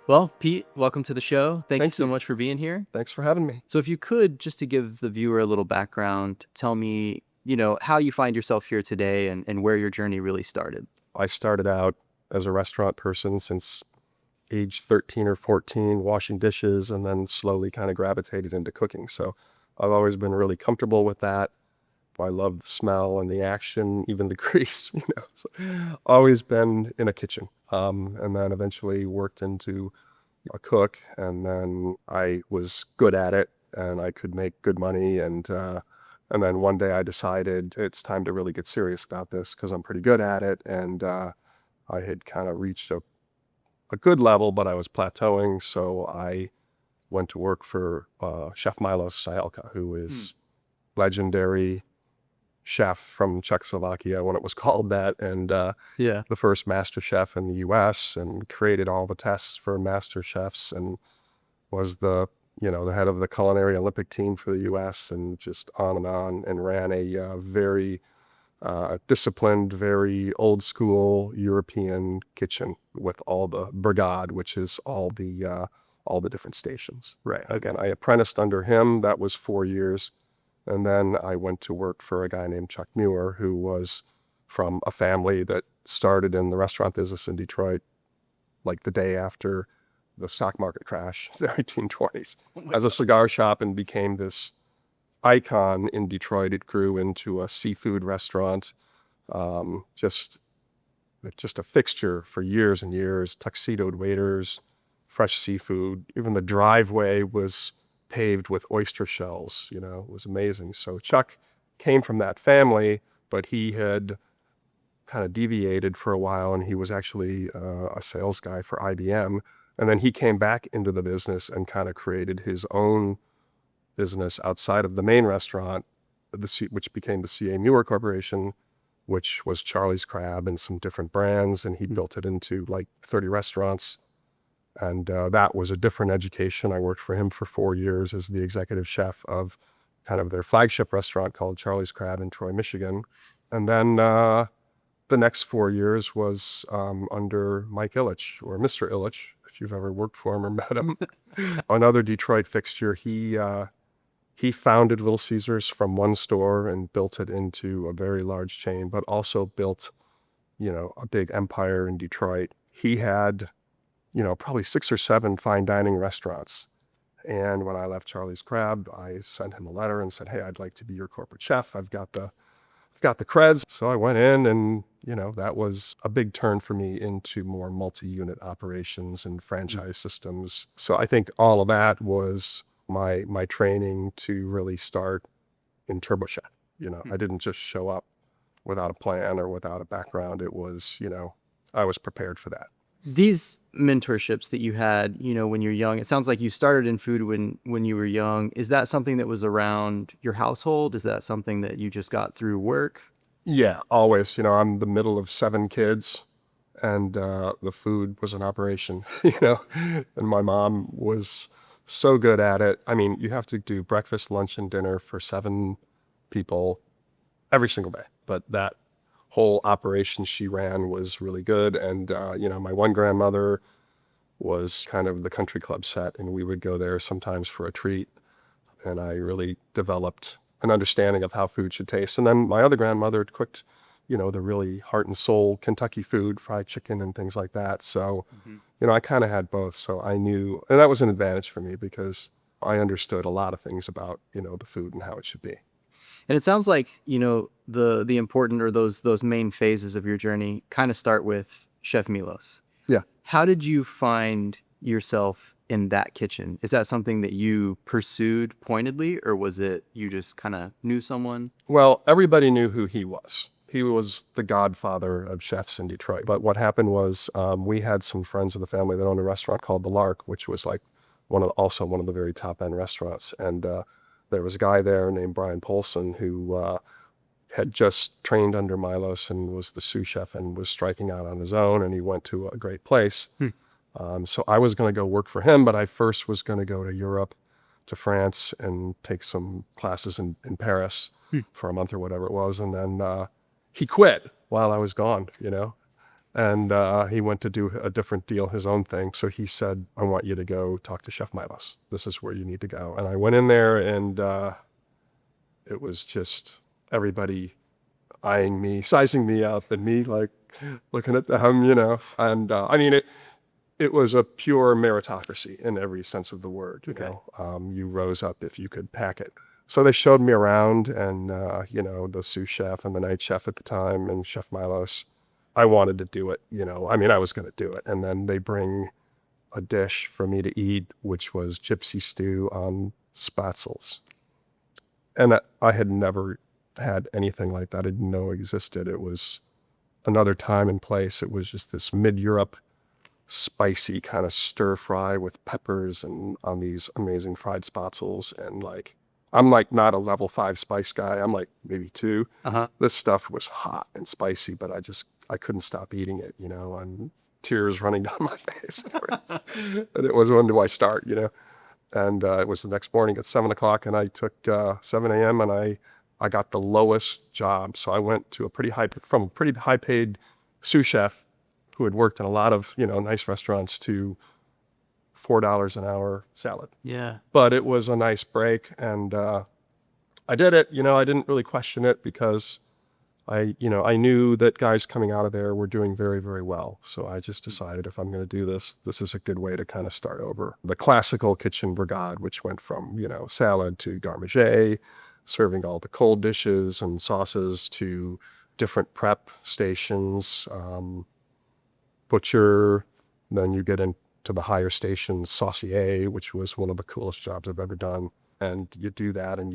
Well, Pete, welcome to the show. Thank you Thank so you. much for being here. Thanks for having me. So if you could, just to give the viewer a little background, tell me, how you find yourself here today and where your journey really started. I started out as a restaurant person since age 13 or 14, washing dishes, and then slowly kind of gravitated into cooking. So I've always been really comfortable with that. I love the smell and the action, even the grease. So always been in a kitchen. And then eventually worked into a cook, and then I was good at it and I could make good money. And then one day I decided it's time to really get serious about this because I'm pretty good at it. And I had kind of reached a good level, but I was plateauing. So I went to work for Chef Milos Sajelka, who Hmm. is legendary chef from Czechoslovakia when it was called that, and Yeah. the first master chef in the US, and created all the tests for master chefs, and was the head of the culinary Olympic team for the US, and just on, and ran a very disciplined, very old school European kitchen with all the brigade, which is all the different stations. Right. Again, I apprenticed under him. That was 4 years. And then I went to work for a guy named Chuck Muir, who was from a family that started in the restaurant business in Detroit, like the day after the stock market crash, the 1920s, Oh my as a God. cigar shop, and became this icon in Detroit. It grew into a seafood restaurant, um, just just a fixture for years and years. Tuxedoed waiters, fresh seafood. Even the driveway was paved with oyster shells. It was amazing. So Chuck came from that family, but he had kind of deviated for a while, and he was actually a sales guy for IBM. And then he came back into the business and kind of created his own business outside of the main restaurant, which became the C.A. Muir Corporation, which was Charlie's Crab and some different brands. And he Hmm. built it into like 30 restaurants. And that was a different education. I worked for him for 4 years as the executive chef of kind of their flagship restaurant called Charlie's Crab in Troy, Michigan. And then the next 4 years was under Mike Ilitch, or Mr. Ilitch, if you've ever worked for him or met him. Another Detroit fixture. He founded Little Caesars from one store and built it into a very large chain, but also built, a big empire in Detroit. He had, probably 6 or 7 fine dining restaurants. And when I left Charlie's Crab, I sent him a letter and said, "Hey, I'd like to be your corporate chef. I've got the creds." So I went in, and, that was a big turn for me into more multi-unit operations and Hmm. franchise systems. So I think all of that was my training to really start in TurboChef. Hmm. I didn't just show up without a plan or without a background. It was, I was prepared for that. These mentorships that you had, when you're young, it sounds like you started in food when you were young. Is that something that was around your household? Is that something that you just got through work? Yeah, always. I'm the middle of 7 kids, and the food was an operation. And my mom was so good at it. I mean, you have to do breakfast, lunch, and dinner for 7 people every single day. But that whole operation she ran was really good. And, my one grandmother was kind of the country club set, and we would go there sometimes for a treat. And I really developed an understanding of how food should taste. And then my other grandmother cooked, the really heart and soul Kentucky food, fried chicken and things like that. So, Mhm. I kind of had both. So I knew, and that was an advantage for me because I understood a lot of things about, the food and how it should be. And it sounds like, the important or those main phases of your journey kind of start with Chef Milos. Yeah. How did you find yourself in that kitchen? Is that something that you pursued pointedly, or was it you just kind of knew someone? Well, everybody knew who he was. He was the godfather of chefs in Detroit. But what happened was we had some friends of the family that owned a restaurant called The Lark, which was like also one of the very top end restaurants. And there was a guy there named Brian Polson who had just trained under Milos and was the sous chef and was striking out on his own. And he went to a great place. Hmm. So I was going to go work for him, but I first was going to go to Europe, to France, and take some classes in Paris Hmm. for a month or whatever it was. And then he quit while I was gone. And he went to do a different deal, his own thing. So he said, I want you to go talk to Chef Milos. This is where you need to go. And I went in there, and it was just everybody eyeing me, sizing me up, and me like looking at them, And I mean, it was a pure meritocracy in every sense of the word. You rose up if you could pack it. So they showed me around, and the sous chef and the night chef at the time, and Chef Milos. I wanted to do it. I mean, I was going to do it. And then they bring a dish for me to eat, which was gypsy stew on spatzels. And I had never had anything like that. I didn't know existed. It was another time and place. It was just this mid-Europe spicy kind of stir fry with peppers and on these amazing fried spatzels. And I'm not a level 5 spice guy. I'm like maybe 2. This stuff was hot and spicy, but I couldn't stop eating it, and tears running down my face. And it was, when do I start, And it was the next morning at 7 o'clock, and I took 7 a.m. and I got the lowest job. So I went to from a pretty high paid sous chef who had worked in a lot of, nice restaurants, to $4 an hour salad. Yeah. But it was a nice break, and I did it. I didn't really question it, because I knew that guys coming out of there were doing very, very well. So I just decided, if I'm going to do this, this is a good way to kind of start over. The classical kitchen brigade, which went from, salad to garde-manger, serving all the cold dishes and sauces, to different prep stations, butcher. Then you get into the higher stations, saucier, which was one of the coolest jobs I've ever done. And you do that, and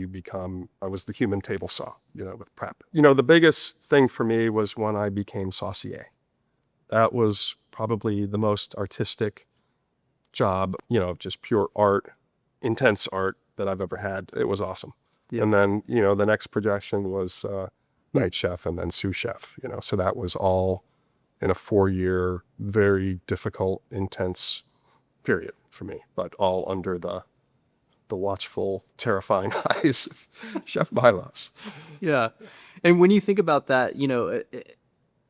I was the human table saw, with prep. The biggest thing for me was when I became saucier. That was probably the most artistic job, just pure art, intense art that I've ever had. It was awesome. Yeah. And then, the next projection was night chef and then sous chef, so that was all in a 4-year, very difficult, intense period for me, but all under the watchful, terrifying eyes of Chef Milos. Yeah. And when you think about that,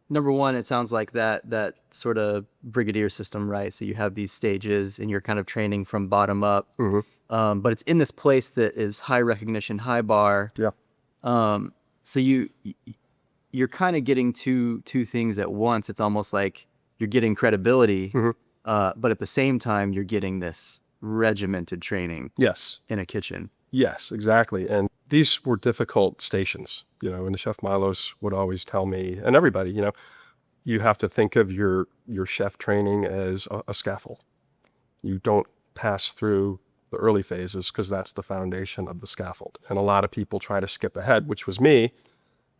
number one, it sounds like that sort of brigadier system, right? So you have these stages, and you're kind of training from bottom up. Mm-hmm. But it's in this place that is high recognition, high bar. Yeah. So you're kind of getting two things at once. It's almost like you're getting credibility, mm-hmm. But at the same time, you're getting this regimented training. Yes. In a kitchen. Yes, exactly. And these were difficult stations, and Chef Milos would always tell me, and everybody, you have to think of your chef training as a scaffold. You don't pass through the early phases, because that's the foundation of the scaffold. And a lot of people try to skip ahead, which was me.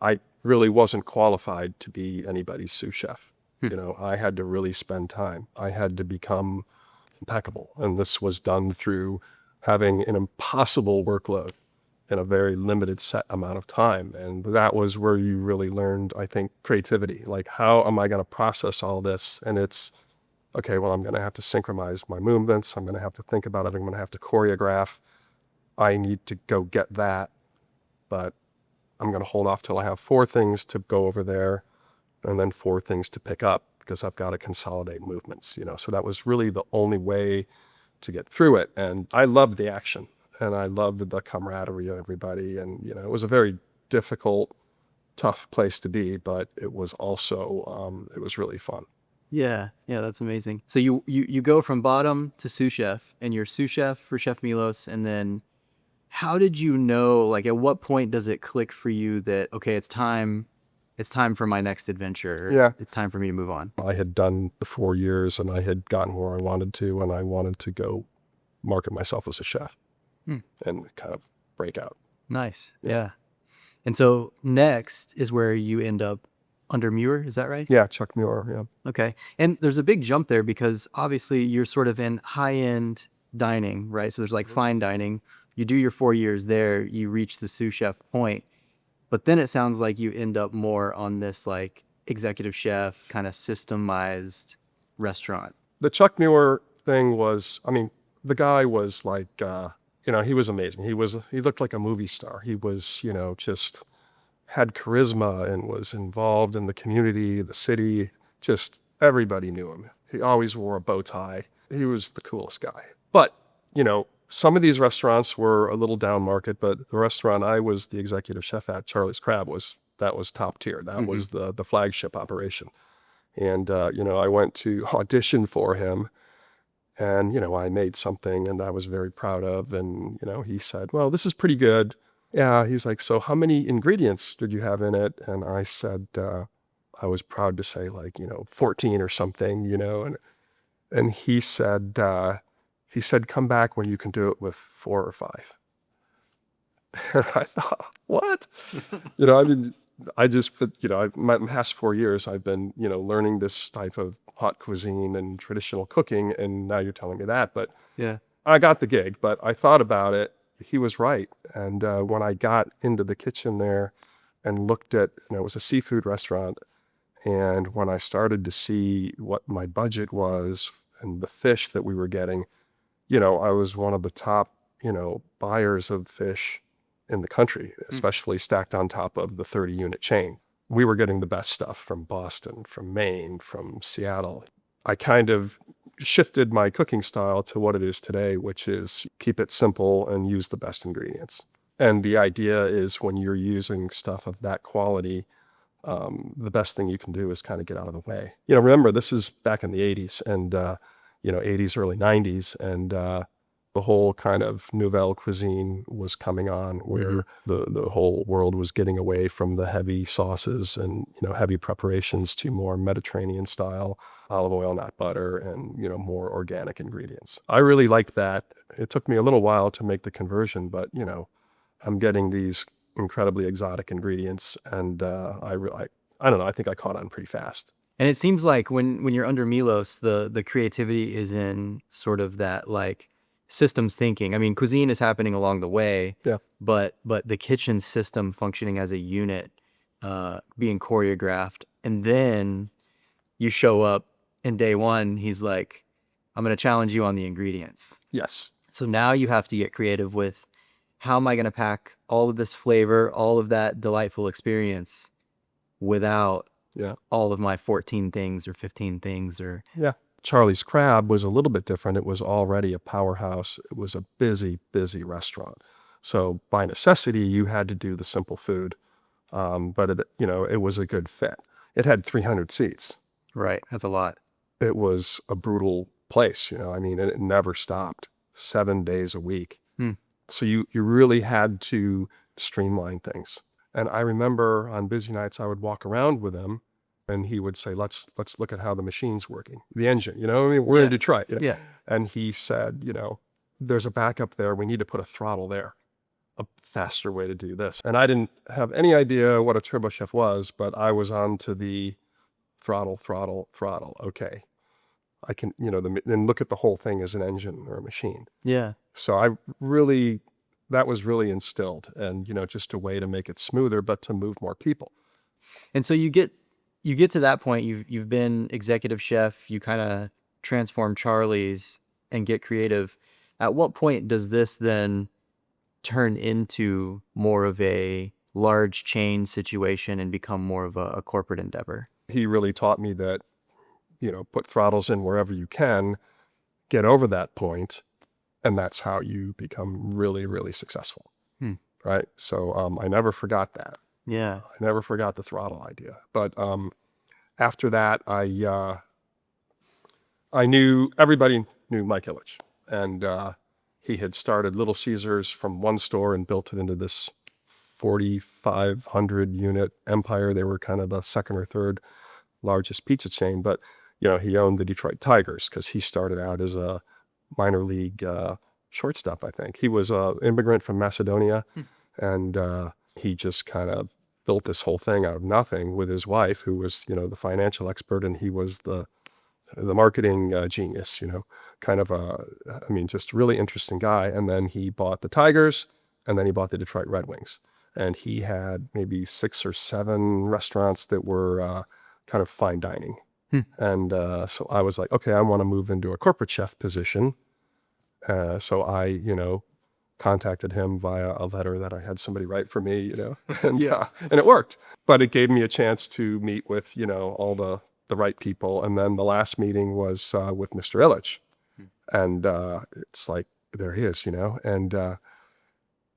I really wasn't qualified to be anybody's sous chef. I had to really spend time. I had to become impeccable. And this was done through having an impossible workload in a very limited set amount of time. And that was where you really learned, I think, creativity. Like, how am I going to process all this? And it's, okay, well, I'm going to have to synchronize my movements. I'm going to have to think about it. I'm going to have to choreograph. I need to go get that. But I'm going to hold off till I have 4 things to go over there, and then 4 things to pick up, because I've got to consolidate movements, So that was really the only way to get through it. And I loved the action, and I loved the camaraderie of everybody. And, it was a very difficult, tough place to be, but it was also, it was really fun. Yeah. Yeah. That's amazing. So you go from bottom to sous chef, and you're sous chef for Chef Milos. And then how did you know, at what point does it click for you that, okay, it's time for my next adventure. Yeah. It's time for me to move on. I had done the 4 years, and I had gotten where I wanted to, and I wanted to go market myself as a chef and kind of break out. Nice. Yeah. And so next is where you end up under Muir. Is that right? Yeah. Chuck Muir. Yeah. Okay. And there's a big jump there, because obviously you're sort of in high-end dining, right? So there's fine dining. You do your 4 years there, you reach the sous chef point. But then it sounds like you end up more on this executive chef kind of systemized restaurant. The Chuck Muir thing was, the guy was he was amazing. He looked like a movie star. He was, just had charisma and was involved in the community, the city, just Everybody knew him. He always wore a bow tie. He was the coolest guy. But, you know, some of these restaurants were a little down market, but the restaurant I was the executive chef at, Charlie's Crab, was top tier. That was the flagship operation. And, you know, I went to audition for him, and, you know, I made something and I was very proud of. And, you know, he said, well, this is pretty good. Yeah. He's like, so how many ingredients did you have in it? And I said, I was proud to say, like, you know, 14 or something, you know, and he said, come back when you can do it with 4 or 5. And I thought, what? You know, I mean, you know, my past 4 years, I've been, you know, learning this type of hot cuisine and traditional cooking, and now you're telling me that. But Yeah. I got the gig, but I thought about it. He was right. And when I got into the kitchen there and looked at, you know, it was a seafood restaurant, and when I started to see what my budget was and the fish that we were getting, you know, I was one of the top, you know, buyers of fish in the country, especially stacked on top of the 30-unit chain. We were getting the best stuff from Boston, from Maine, from Seattle. I kind of shifted my cooking style to what it is today, which is keep it simple and use the best ingredients. And the idea is when you're using stuff of that quality, the best thing you can do is kind of get out of the way. You know, remember, this is back in the 80s and, you know, 80s, early 90s. And the whole kind of nouvelle cuisine was coming on, where the whole world was getting away from the heavy sauces and, you know, heavy preparations to more Mediterranean style, olive oil, not butter, and, you know, more organic ingredients. I really liked that. It took me a little while to make the conversion, but, you know, I'm getting these incredibly exotic ingredients, and I don't know, I think I caught on pretty fast. And it seems like when you're under Milos, the creativity is in sort of that like systems thinking. I mean, cuisine is happening along the way, Yeah. but the kitchen system functioning as a unit, being choreographed, and then you show up and day one, he's like, I'm going to challenge you on the ingredients. Yes. So now you have to get creative with how am I going to pack all of this flavor, all of that delightful experience without Yeah. all of my 14 things or 15 things or... Yeah. Charlie's Crab was a little bit different. It was already a powerhouse. It was a busy, busy restaurant. So by necessity, you had to do the simple food. But it, you know, it was a good fit. It had 300 seats. Right. That's a lot. It was a brutal place, you know, I mean, and it never stopped 7 days a week. So you really had to streamline things. And I remember on busy nights, I would walk around with him and he would say, let's look at how the machine's working, the engine, you know, I mean, we're in Detroit. You know? Yeah. And he said, you know, there's a backup there. We need to put a throttle there, a faster way to do this. And I didn't have any idea what a turbo chef was, but I was on to the throttle. Okay. I can, you know, and look at the whole thing as an engine or a machine. Yeah. So that was really instilled, and, you know, just a way to make it smoother, but to move more people. And so you get to that point, you've been executive chef, you kind of transform Charlie's and get creative. At what point does this then turn into more of a large chain situation and become more of a corporate endeavor? He really taught me that, you know, put throttles in wherever you can, get over that point, and that's how you become really, really successful. Right? So I never forgot that. Yeah. I never forgot the throttle idea. But after that, I knew, everybody knew Mike Ilitch, and he had started Little Caesars from one store and built it into this 4,500 unit empire. They were kind of the second or third largest pizza chain, but, you know, he owned the Detroit Tigers because he started out as a minor league shortstop, I think. He was an immigrant from Macedonia, and he just kind of built this whole thing out of nothing with his wife, who was, you know, the financial expert, and he was the marketing genius, you know, kind of I mean, just really interesting guy. And then he bought the Tigers, and then he bought the Detroit Red Wings. And he had maybe 6 or 7 restaurants that were kind of fine dining. And so I was like, okay, I want to move into a corporate chef position. So I, you know, contacted him via a letter that I had somebody write for me, you know, and and it worked. But it gave me a chance to meet with, you know, all the the right people. And then the last meeting was with Mr. Illich. And it's like, there he is, and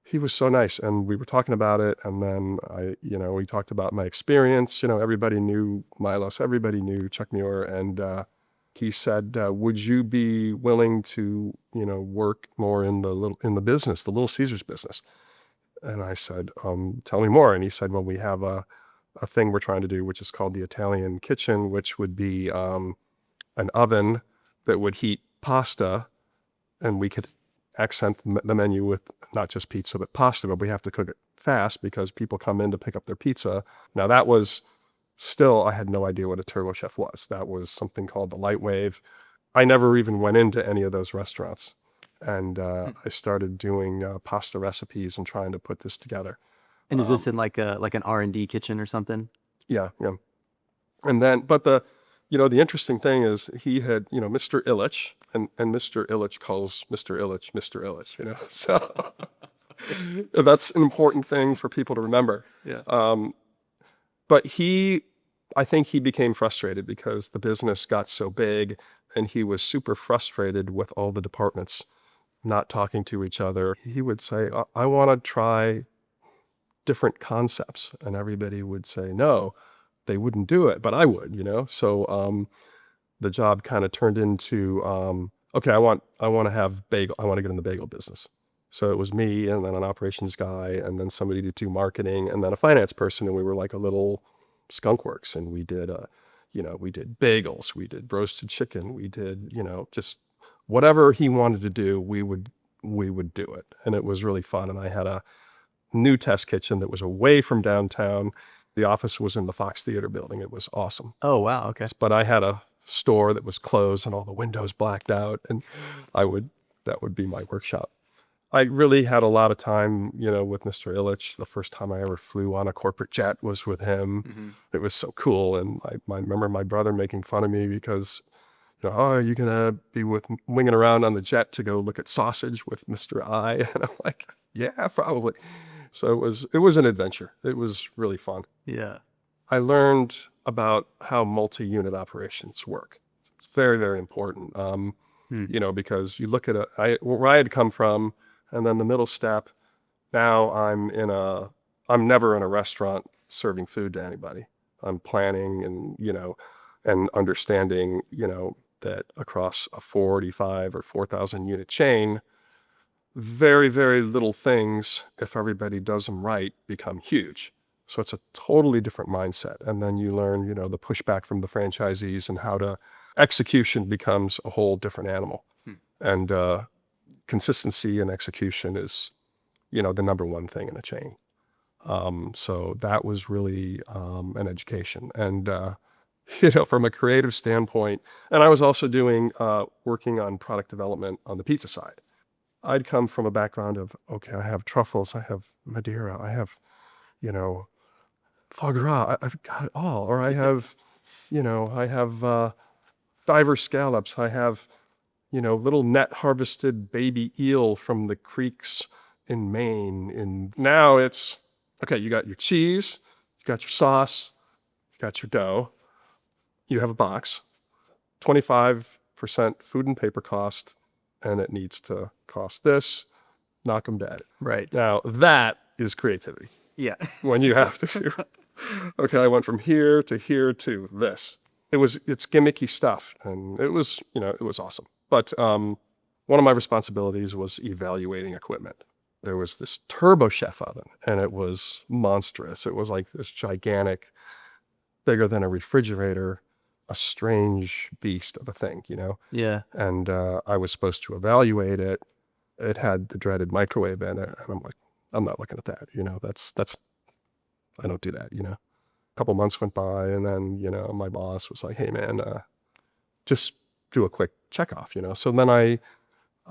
he was so nice. And we were talking about it. And then we talked about my experience. Everybody knew Milos, everybody knew Chuck Muir. And he said, would you be willing to, work more in the business, the Little Caesars business? And I said, tell me more. And he said, well, we have a thing we're trying to do, which is called the Italian kitchen, which would be an oven that would heat pasta, and we could accent the menu with not just pizza, but pasta, but we have to cook it fast because people come in to pick up their pizza. Now that was still, I had no idea what a turbo chef was. That was something called the light wave. I never even went into any of those restaurants. And I started doing pasta recipes and trying to put this together. And is this in like an R&D kitchen or something? Yeah. And then, but the interesting thing is he had, Mr. Illich, and Mr. Illich calls Mr. Illich, Mr. Illich, so that's an important thing for people to remember. Yeah. But I think he became frustrated because the business got so big, and he was super frustrated with all the departments not talking to each other. He would say, I want to try different concepts. And everybody would say, no, they wouldn't do it, but I would, So the job kind of turned into, okay, I want to have bagel. I want to get in the bagel business. So it was me, and then an operations guy, and then somebody to do marketing, and then a finance person. And we were like a little skunk works. And we did, we did bagels, we did roasted chicken, we did, just whatever he wanted to do, we would do it. And it was really fun. And I had a new test kitchen that was away from downtown. The office was in the Fox Theater building. It was awesome. Oh, wow. Okay. But I had a store that was closed and all the windows blacked out, and that would be my workshop. I really had a lot of time, with Mr. Illich. The first time I ever flew on a corporate jet was with him. Mm-hmm. It was so cool. And I remember my brother making fun of me because, oh, are you going to be winging around on the jet to go look at sausage with Mr. I? And I'm like, yeah, probably. So it was an adventure. It was really fun. Yeah. I learned about how multi-unit operations work. It's very, very important, because you look at where I had come from, and then the middle step, now I'm never in a restaurant serving food to anybody. I'm planning and understanding, that across a 45 or 4,000 unit chain, very, very little things, if everybody does them right, become huge. So it's a totally different mindset. And then you learn, the pushback from the franchisees and how execution becomes a whole different animal. And consistency and execution is, the number one thing in a chain. So that was really an education. And, from a creative standpoint, and I was also working on product development on the pizza side. I'd come from a background of, okay, I have truffles, I have Madeira, I have, foie gras, I've got it all. Or I have, diver scallops, I have, little net harvested baby eel from the creeks in Maine. And now it's, okay, you got your cheese, you got your sauce, you got your dough, you have a box, 25% food and paper cost, and it needs to cost this, knock them dead. Right. Now that is creativity. Yeah. When you have to, okay, I went from here to this. It's gimmicky stuff, and it was awesome. But one of my responsibilities was evaluating equipment. There was this Turbo Chef oven, and it was monstrous. It was like this gigantic, bigger than a refrigerator, a strange beast of a thing, Yeah. And I was supposed to evaluate it. It had the dreaded microwave in it, and I'm like, I'm not looking at that. That's I don't do that. A couple months went by, and then my boss was like, hey man, just do a quick check off. So then I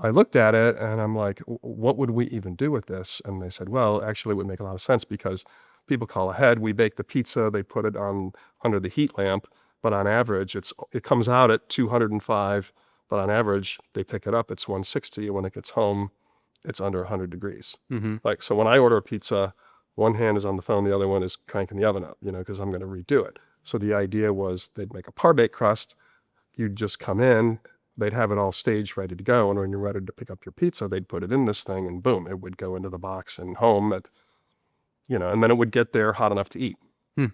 looked at it, and I'm like, what would we even do with this? And they said, well, actually it would make a lot of sense because people call ahead. We bake the pizza, they put it on under the heat lamp. But on average, it comes out at 205, but on average, they pick it up, it's 160. When it gets home, it's under 100 degrees. Mm-hmm. So when I order a pizza, one hand is on the phone, the other one is cranking the oven up, because I'm going to redo it. So the idea was they'd make a par-baked crust. You'd just come in, they'd have it all staged, ready to go. And when you're ready to pick up your pizza, they'd put it in this thing and boom, it would go into the box and home and then it would get there hot enough to eat. Hmm.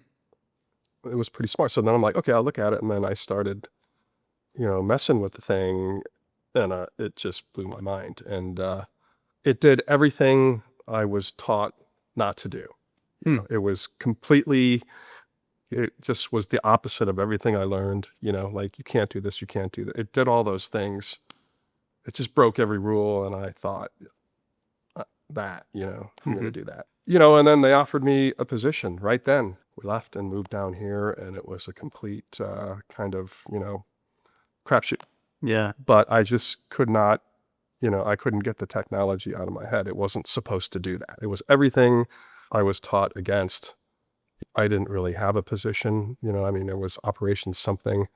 It was pretty smart. So then I'm like, okay, I'll look at it. And then I started, messing with the thing, and it just blew my mind. And it did everything I was taught not to do. It was completely, it just was the opposite of everything I learned, like you can't do this, you can't do that. It did all those things. It just broke every rule. And I thought I'm going to do that, and then they offered me a position right then. We left and moved down here, and it was a complete kind of, crapshoot. Yeah. But I just could not, I couldn't get the technology out of my head. It wasn't supposed to do that. It was everything I was taught against. I didn't really have a position, there was operations something.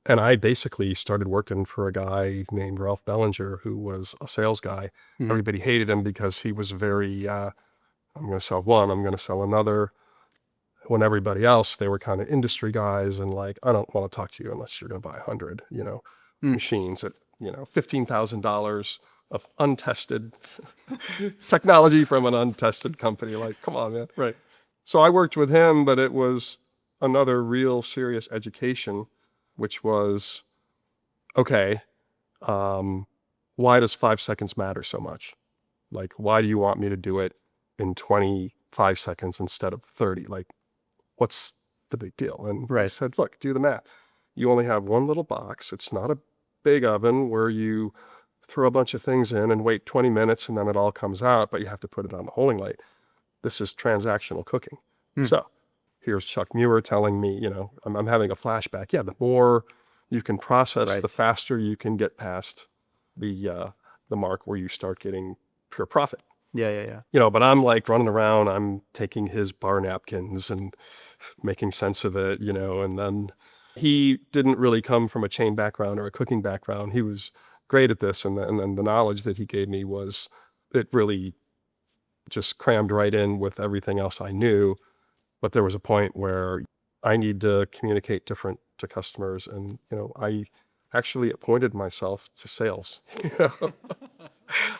And I basically started working for a guy named Ralph Bellinger, who was a sales guy. Mhm. Everybody hated him because he was very, I'm going to sell one, I'm going to sell another. When everybody else, they were kind of industry guys and like, I don't want to talk to you unless you're going to buy 100, machines at, $15,000 of untested technology from an untested company. Like, come on, man. Right. So I worked with him, but it was another real serious education, which was, okay, why does 5 seconds matter so much? Like, why do you want me to do it in 25 seconds instead of 30? Like, what's the big deal? And I Right. said, look, do the math. You only have one little box. It's not a big oven where you throw a bunch of things in and wait 20 minutes and then it all comes out, but you have to put it on the holding light. This is transactional cooking. So here's Chuck Muir telling me, I'm having a flashback. Yeah, the more you can process, Right. the faster you can get past the mark where you start getting pure profit. Yeah. But I'm like running around, I'm taking his bar napkins and making sense of it, and then he didn't really come from a chain background or a cooking background. He was great at this. And then the knowledge that he gave me it really just crammed right in with everything else I knew. But there was a point where I need to communicate different to customers. And, I actually appointed myself to sales.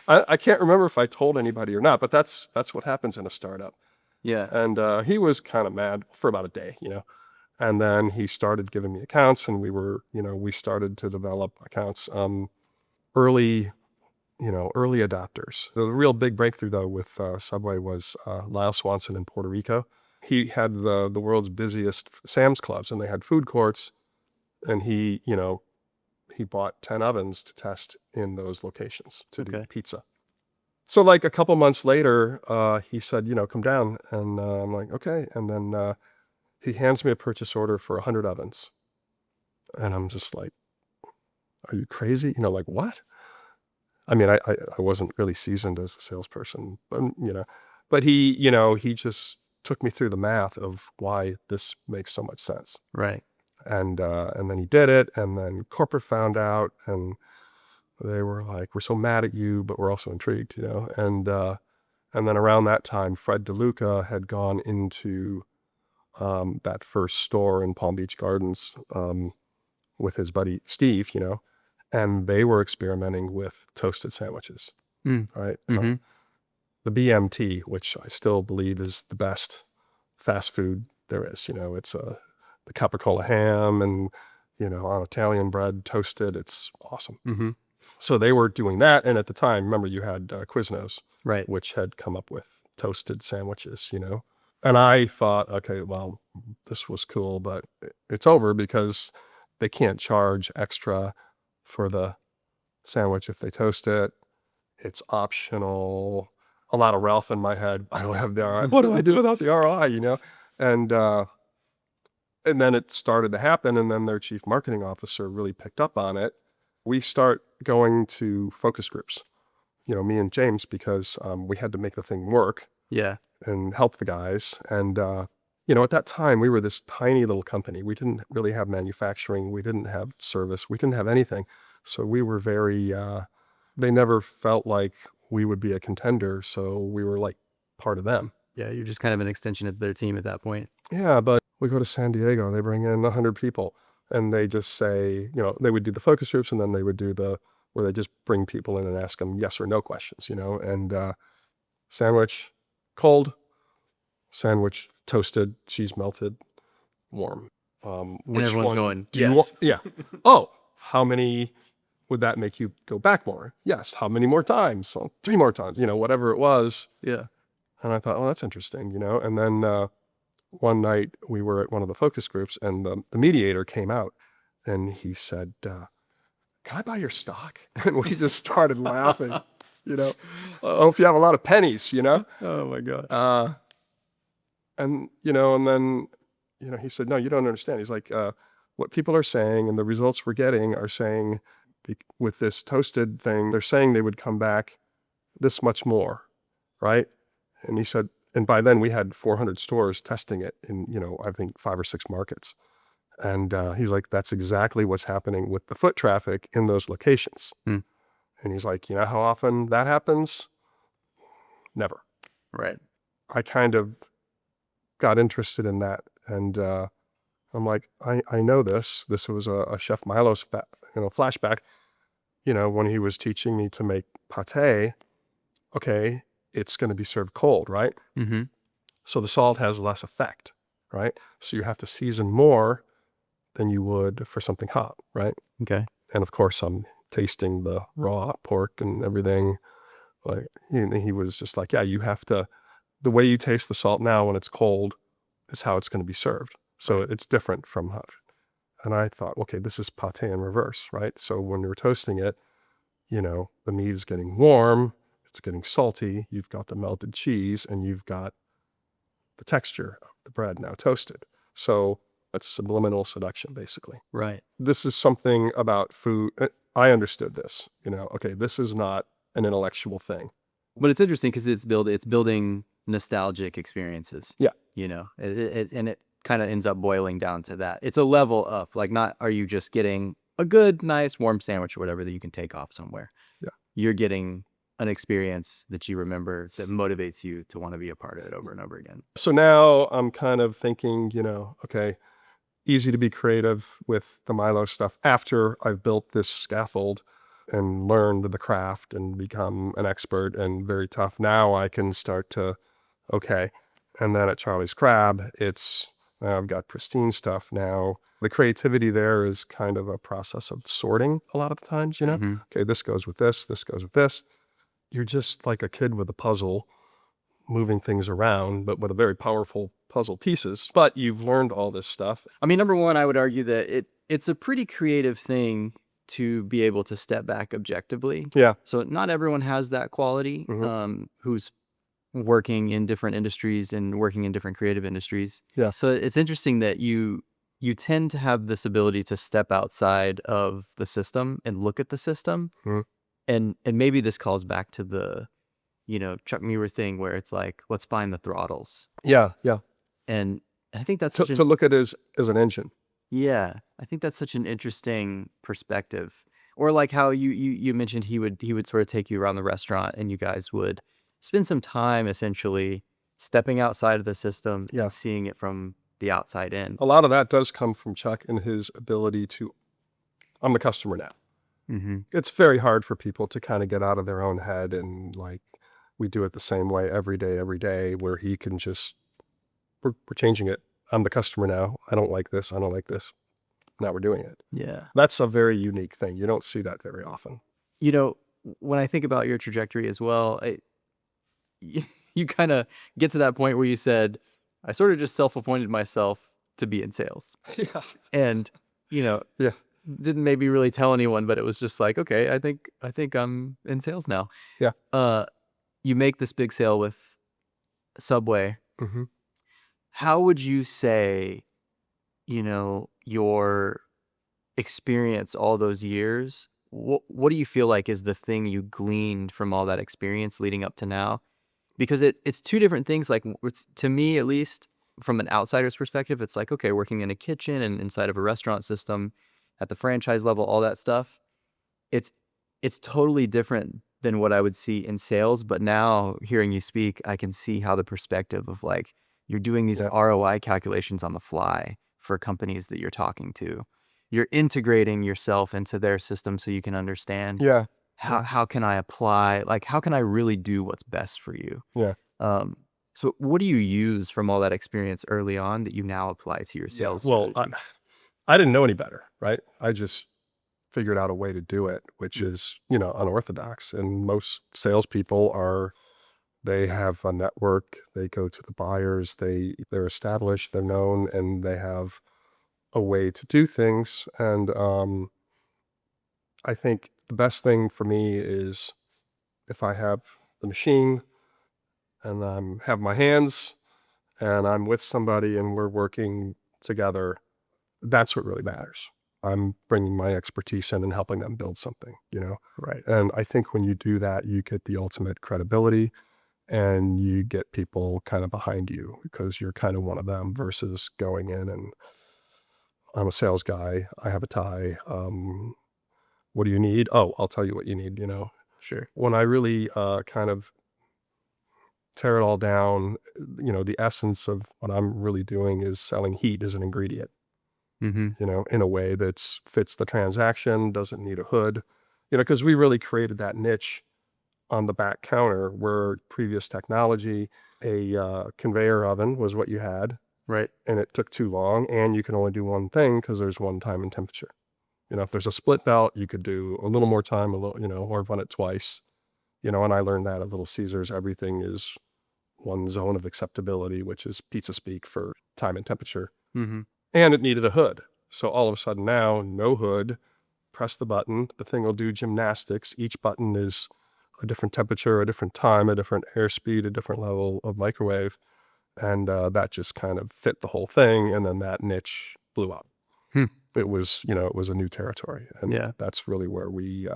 I can't remember if I told anybody or not, but that's what happens in a startup. Yeah. And he was kind of mad for about a day, and then he started giving me accounts, and we started to develop accounts, early adopters. The real big breakthrough though with Subway was Lyle Swanson in Puerto Rico. He had the world's busiest Sam's Clubs, and they had food courts, and he bought 10 ovens to test in those locations to do Okay. pizza. So like a couple months later, he said, come down. And I'm like, okay. And then he hands me a purchase order for 100 ovens. And I'm just like, are you crazy? Like what? I mean, I wasn't really seasoned as a salesperson, but he just took me through the math of why this makes so much sense. Right. And then he did it, and then corporate found out, and they were like, we're so mad at you, but we're also intrigued, and then around that time, Fred DeLuca had gone into that first store in Palm Beach Gardens with his buddy Steve, and they were experimenting with toasted sandwiches, right? Mm-hmm. The BMT, which I still believe is the best fast food there is, it's the capicola ham and, on Italian bread, toasted. It's awesome. Mm-hmm. So they were doing that. And at the time, remember, you had Quiznos, Right. which had come up with toasted sandwiches, And I thought, okay, well, this was cool, but it's over because they can't charge extra for the sandwich if they toast it. It's optional. A lot of Ralph in my head. I don't have the ROI. What do I do without the ROI, And then it started to happen, and then their chief marketing officer really picked up on it. We start going to focus groups, me and James, because we had to make the thing work. Yeah. And help the guys. And, at that time, we were this tiny little company. We didn't really have manufacturing. We didn't have service. We didn't have anything. So we were very, they never felt like we would be a contender. So we were like part of them. Yeah. You're just kind of an extension of their team at that point. Yeah, but we go to San Diego, they bring in 100 people and they just say, they would do the focus groups and then they would do where they just bring people in and ask them yes or no questions, and sandwich, cold, sandwich, toasted, cheese melted, warm. And Which everyone's one going, do you want? yes. Yeah. Oh, how many would that make you go back more? Yes. How many more times? So 3 more times, whatever it was. Yeah. And I thought, oh, that's interesting, and then one night we were at one of the focus groups and the mediator came out and he said, can I buy your stock? And we just started laughing, I hope you have a lot of pennies. Oh my God. And then, he said, no, you don't understand. He's like, what people are saying and the results we're getting are saying with this toasted thing, they're saying they would come back this much more, right? And he said, and by then we had 400 stores testing it in, I think 5 or 6 markets. And he's like, that's exactly what's happening with the foot traffic in those locations. Hmm. And he's like, you know how often that happens? Never. Right. I kind of got interested in that. And I'm like, I know this. This was a Chef Milo's flashback, when he was teaching me to make pate. Okay, it's going to be served cold, right? Mm-hmm. So the salt has less effect, right? So you have to season more than you would for something hot, right? Okay. And of course, I'm tasting the raw pork and everything. Like he was just like, yeah, you have to. The way you taste the salt now when it's cold is how it's going to be served. So Right. it's different from hot. And I thought, okay, this is pate in reverse, right? So when you're toasting it, the meat is getting warm, it's getting salty. You've got the melted cheese, and you've got the texture of the bread now toasted. So it's subliminal seduction, basically. Right. This is something about food. I understood this, okay, this is not an intellectual thing. But it's interesting because it's building nostalgic experiences. Yeah. And it kind of ends up boiling down to that. It's a level up, like, not are you just getting a good, nice, warm sandwich or whatever that you can take off somewhere. Yeah. You're getting an experience that you remember that motivates you to want to be a part of it over and over again. So now I'm kind of thinking, okay, easy to be creative with the Milo stuff after I've built this scaffold and learned the craft and become an expert and very tough. Now I can start to, okay. And then at Charlie's Crab, I've got pristine stuff now. The creativity there is kind of a process of sorting a lot of the times, Mhm. Okay, this goes with this goes with this. You're just like a kid with a puzzle, moving things around, but with a very powerful puzzle pieces. But you've learned all this stuff. I mean, number one, I would argue that it's a pretty creative thing to be able to step back objectively. Yeah. So not everyone has that quality, Mhm. who's working in different industries and working in different creative industries. Yeah. So it's interesting that you tend to have this ability to step outside of the system and look at the system. Mhm. And maybe this calls back to the, Chuck Muir thing where it's like, let's find the throttles. Yeah. Yeah. And I think that's To look at it as an engine. yeah, I think that's such an interesting perspective. Or like how you mentioned he would sort of take you around the restaurant and you guys would spend some time essentially stepping outside of the system Yeah. and seeing it from the outside in. A lot of that does come from Chuck and his ability to, I'm the customer now. Mm-hmm. It's very hard for people to kind of get out of their own head and like, we do it the same way every day, where he can just, we're changing it. I'm the customer now. I don't like this. I don't like this. Now we're doing it. Yeah. That's a very unique thing. You don't see that very often. When I think about your trajectory as well, you kind of get to that point where you said, I sort of just self-appointed myself to be in sales. Yeah. And, Yeah. didn't maybe really tell anyone, but it was just like, okay, I think I'm in sales now. Yeah. You make this big sale with Subway. Mm-hmm. How would you say, your experience all those years, what do you feel like is the thing you gleaned from all that experience leading up to now? Because it's two different things. Like, to me, at least from an outsider's perspective, it's like, okay, working in a kitchen and inside of a restaurant system at the franchise level, all that stuff, it's totally different than what I would see in sales. But now hearing you speak, I can see how the perspective of like You're doing these Yeah. ROI calculations on the fly for companies that you're talking to. You're integrating yourself into their system so you can understand Yeah. how can I apply, like, how can I really do what's best for you? Yeah. Um, so what do you use from all that experience early on that you now apply to your Yeah. sales Well, strategy? I didn't know any better, right? I just figured out a way to do it, which is, unorthodox. And most salespeople they have a network, they go to the buyers, they're established, they're known, and they have a way to do things. And I think the best thing for me is if I have the machine and have my hands and I'm with somebody and we're working together, that's what really matters. I'm bringing my expertise in and helping them build something. Right. And I think when you do that, you get the ultimate credibility and you get people kind of behind you because you're kind of one of them versus going in and I'm a sales guy. I have a tie. What do you need? Oh, I'll tell you what you need. Sure. When I really kind of tear it all down, the essence of what I'm really doing is selling heat as an ingredient, Mm-hmm. in a way that fits the transaction, doesn't need a hood, because we really created that niche on the back counter where previous technology, a conveyor oven was what you had, Right. and it took too long, and you can only do one thing because there's one time and temperature. If there's a split belt, you could do a little more time, a little, or run it twice, and I learned that at Little Caesars, everything is one zone of acceptability, which is pizza speak for time and temperature. Mm-hmm. And it needed a hood. So all of a sudden now, no hood, press the button, the thing will do gymnastics. Each button is a different temperature, a different time, a different airspeed, a different level of microwave. And that just kind of fit the whole thing. And then that niche blew up. Hmm. It was a new territory. And Yeah. that's really where we,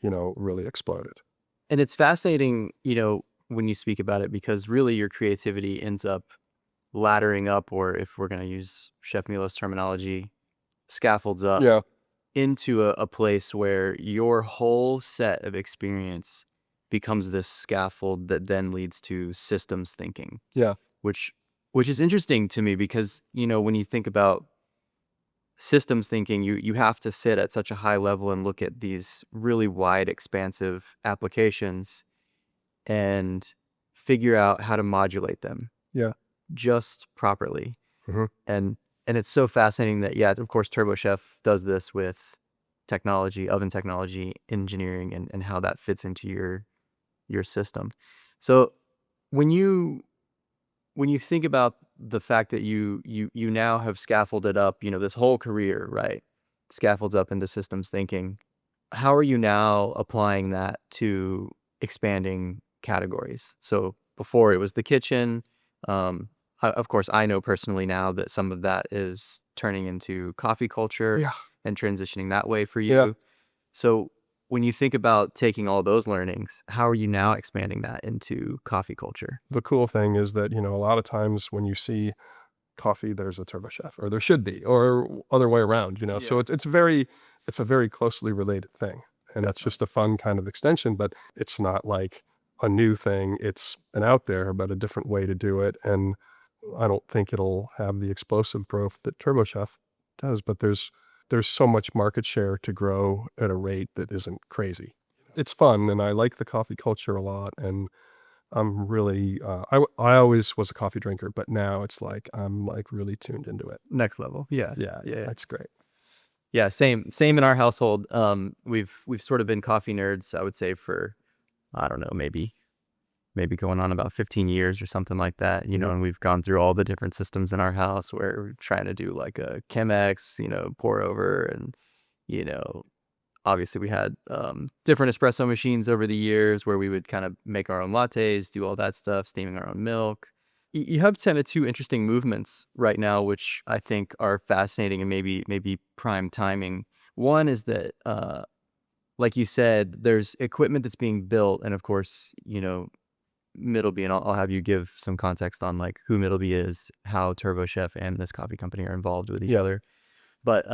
really exploded. And it's fascinating, when you speak about it, because really your creativity ends up laddering up, or if we're going to use Chef Milo's terminology, scaffolds up Yeah. into a place where your whole set of experience becomes this scaffold that then leads to systems thinking, Yeah. which is interesting to me because, when you think about systems thinking, you have to sit at such a high level and look at these really wide, expansive applications and figure out how to modulate them Yeah. just properly. Mhm. And it's so fascinating that, yeah, of course, TurboChef does this with technology, oven technology, engineering, and how that fits into your system. So when you think about the fact that you now have scaffolded up, this whole career, right? Scaffolds up into systems thinking. How are you now applying that to expanding categories? So before it was the kitchen. Of course, I know personally now that some of that is turning into coffee culture Yeah. and transitioning that way for Yeah. you. So when you think about taking all those learnings, how are you now expanding that into coffee culture? The cool thing is that, a lot of times when you see coffee, there's a turbo chef, or there should be, or other way around. So Yeah. it's a very closely related thing. And it's Definitely. just a fun kind of extension, but it's not like a new thing. It's an out there, but a different way to do it. And I don't think it'll have the explosive growth that Turbo Chef does, but there's so much market share to grow at a rate that isn't crazy. It's fun, and I like the coffee culture a lot, and I'm really, I always was a coffee drinker, but now it's like, I'm like really tuned into it. Next level. Yeah. Yeah, Yeah. that's great. Yeah. Same in our household. We've sort of been coffee nerds, I would say, for, I don't know, maybe going on about 15 years or something like that, Mhm. and we've gone through all the different systems in our house where we're trying to do like a Chemex, pour over, and, you know, obviously we had different espresso machines over the years where we would kind of make our own lattes, do all that stuff, steaming our own milk. You have kind of two interesting movements right now, which I think are fascinating and maybe prime timing. One is that, like you said, there's equipment that's being built, and of course, Middleby, and I'll have you give some context on like who Middleby is, how Turbo Chef and this coffee company are involved with each Yeah. other. But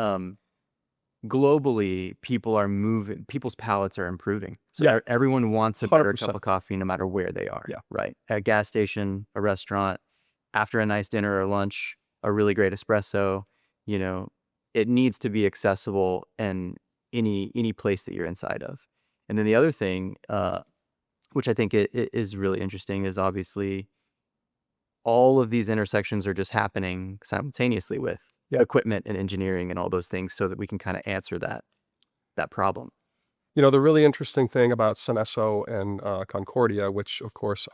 globally, people's palates are improving. So Yeah. everyone wants a better cup 100%. of coffee no matter where they are. Yeah. Right. At a gas station, a restaurant, after a nice dinner or lunch, a really great espresso, you know, it needs to be accessible in any place that you're inside of. And then the other thing, which I think it is really interesting, is obviously all of these intersections are just happening simultaneously with Yeah. equipment and engineering and all those things, so that we can kind of answer that problem. You know, the really interesting thing about Seneso and Concordia, which of course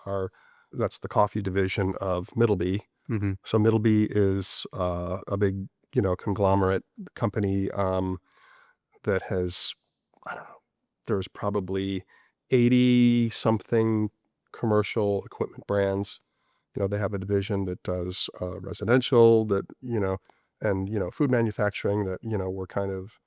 that's the coffee division of Middleby. Mm-hmm. So Middleby is a big, conglomerate company that has, I don't know, there's probably 80 something commercial equipment brands. They have a division that does residential, and, food manufacturing that, we're kind of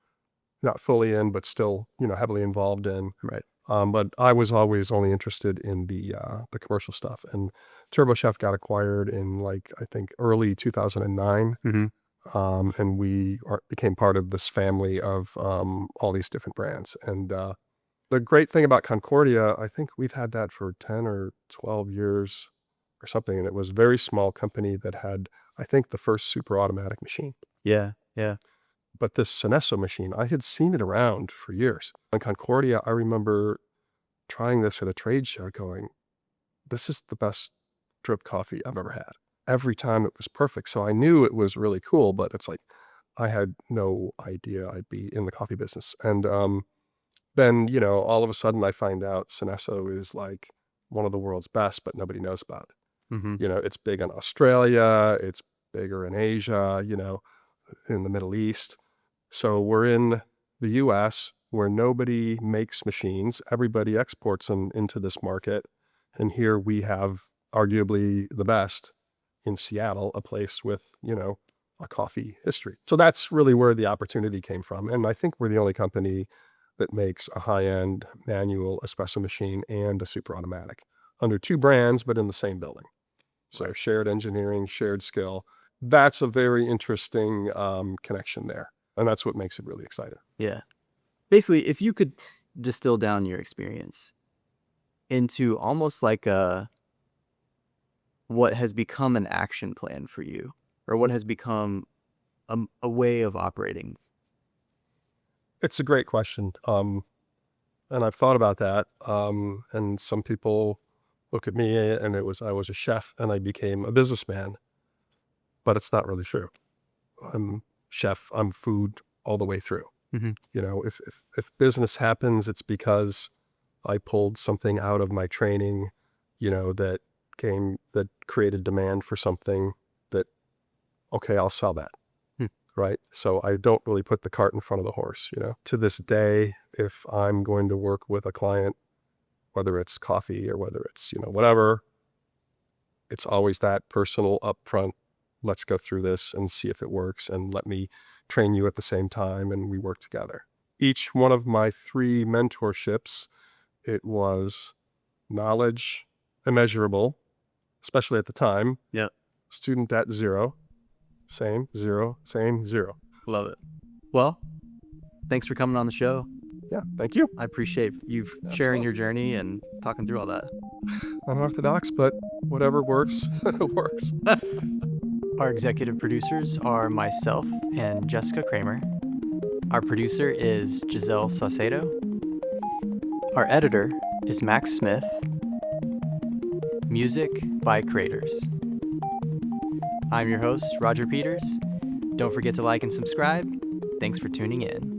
not fully in, but still, heavily involved in. Right. But I was always only interested in the commercial stuff. And Turbo Chef got acquired in I think early 2009. Mm-hmm. And we became part of this family of all these different brands. And the great thing about Concordia, I think we've had that for 10 or 12 years or something. And it was a very small company that had, I think, the first super automatic machine. Yeah. Yeah. But this Seneso machine, I had seen it around for years. On Concordia, I remember trying this at a trade show going, this is the best drip coffee I've ever had. Every time it was perfect. So I knew it was really cool, but it's like, I had no idea I'd be in the coffee business. And then, all of a sudden I find out Seneso is like one of the world's best, but nobody knows about it. Mm-hmm. It's big in Australia. It's bigger in Asia, in the Middle East. So we're in the US where nobody makes machines. Everybody exports them into this market. And here we have arguably the best in Seattle, a place with, a coffee history. So that's really where the opportunity came from. And I think we're the only company that makes a high-end manual espresso machine and a super automatic under two brands, but in the same building. So Right. Shared engineering, shared skill. That's a very interesting connection there. And that's what makes it really exciting. Yeah. Basically, if you could distill down your experience into almost like what has become an action plan for you, or what has become a way of operating. It's a great question. And I've thought about that. And some people look at me and I was a chef and I became a businessman, but it's not really true. I'm chef, I'm food all the way through. Mm-hmm. If business happens, it's because I pulled something out of my training, that created demand for something that, okay, I'll sell that. Right. So I don't really put the cart in front of the horse, To this day, if I'm going to work with a client, whether it's coffee or whether it's, whatever, it's always that personal upfront. Let's go through this and see if it works, and let me train you at the same time, and we work together. Each one of my 3 mentorships, it was knowledge immeasurable, especially at the time. Yeah. Student at 0, same, 0, same, 0. Love it. Well, thanks for coming on the show. Yeah, thank you. I appreciate you sharing your journey and talking through all that. Unorthodox, but whatever works, works. Our executive producers are myself and Jessica Kramer. Our producer is Giselle Saucedo. Our editor is Max Smith. Music by Creators. I'm your host, Roger Peters. Don't forget to like and subscribe. Thanks for tuning in.